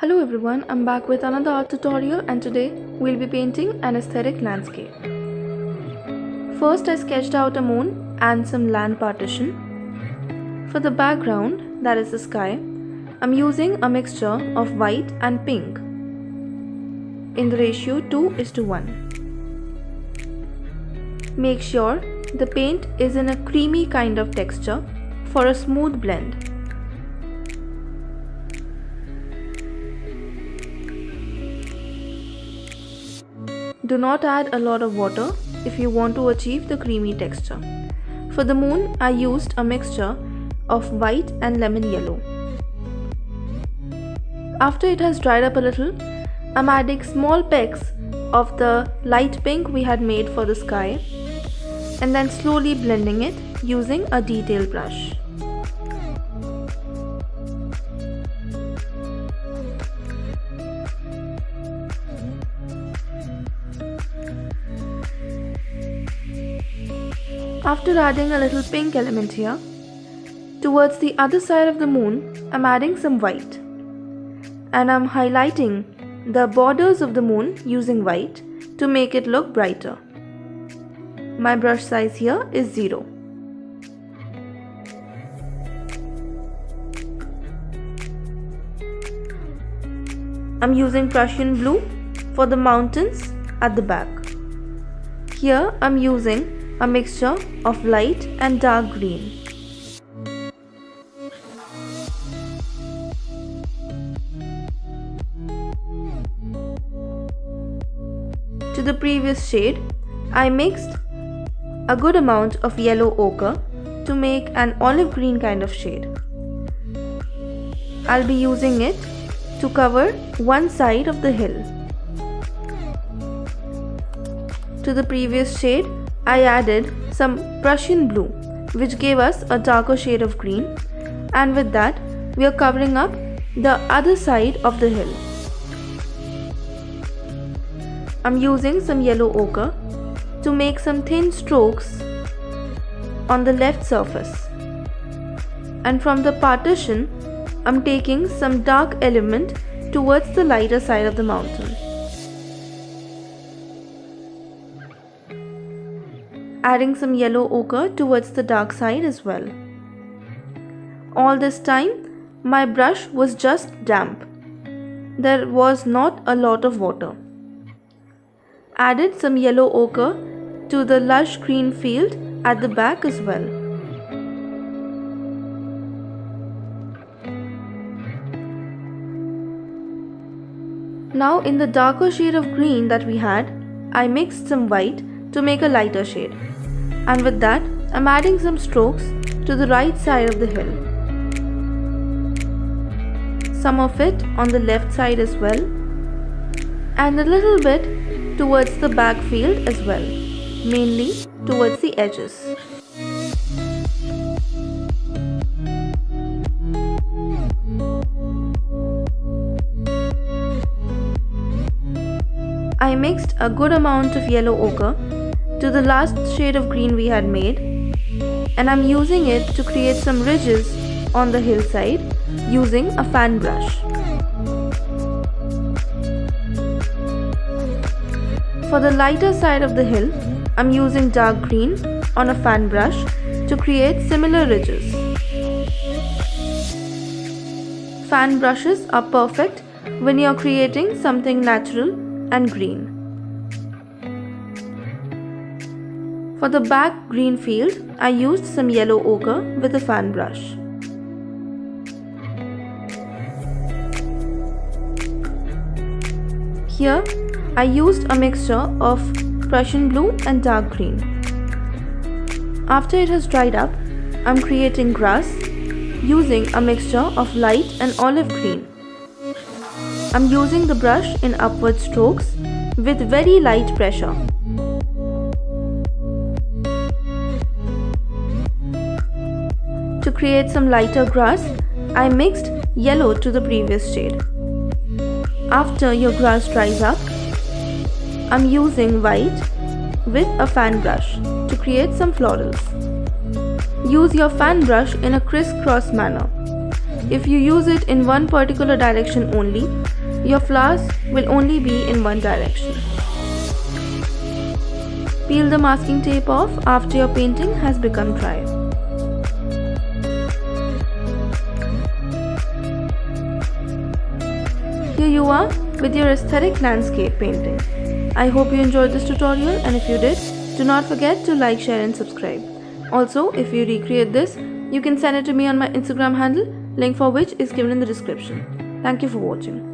Hello everyone, I'm back with another art tutorial and today we'll be painting an aesthetic landscape. First I sketched out a moon and some land partition. For the background, that is the sky, I'm using a mixture of white and pink in the ratio 2:1. Make sure the paint is in a creamy kind of texture for a smooth blend. Do not add a lot of water if you want to achieve the creamy texture. For the moon, I used a mixture of white and lemon yellow. After it has dried up a little, I'm adding small pecks of the light pink we had made for the sky and then slowly blending it using a detail brush. After adding a little pink element here, towards the other side of the moon, I'm adding some white. And I'm highlighting the borders of the moon using white to make it look brighter. My brush size here is 0. I'm using Prussian blue for the mountains at the back. Here I'm using a mixture of light and dark green. To the previous shade, I mixed a good amount of yellow ochre to make an olive green kind of shade. I'll be using it to cover one side of the hill. To the previous shade, I added some Prussian blue, which gave us a darker shade of green, and with that we are covering up the other side of the hill. I'm using some yellow ochre to make some thin strokes on the left surface, and from the partition I'm taking some dark element towards the lighter side of the mountain. Adding some yellow ochre towards the dark side as well. All this time, my brush was just damp. There was not a lot of water. Added some yellow ochre to the lush green field at the back as well. Now in the darker shade of green that we had, I mixed some white to make a lighter shade. And with that, I'm adding some strokes to the right side of the hill. Some of it on the left side as well, and a little bit towards the back field as well, mainly towards the edges. I mixed a good amount of yellow ochre to the last shade of green we had made, and I'm using it to create some ridges on the hillside using a fan brush. For the lighter side of the hill, I'm using dark green on a fan brush to create similar ridges. Fan brushes are perfect when you're creating something natural and green. For the back green field, I used some yellow ochre with a fan brush. Here, I used a mixture of Prussian blue and dark green. After it has dried up, I'm creating grass using a mixture of light and olive green. I'm using the brush in upward strokes with very light pressure. To create some lighter grass, I mixed yellow to the previous shade. After your grass dries up, I'm using white with a fan brush to create some florals. Use your fan brush in a crisscross manner. If you use it in one particular direction only, your flowers will only be in one direction. Peel the masking tape off after your painting has become dry. Here you are with your aesthetic landscape painting. I hope you enjoyed this tutorial, and if you did, do not forget to like, share and subscribe. Also, if you recreate this, you can send it to me on my Instagram handle, link for which is given in the description. Thank you for watching.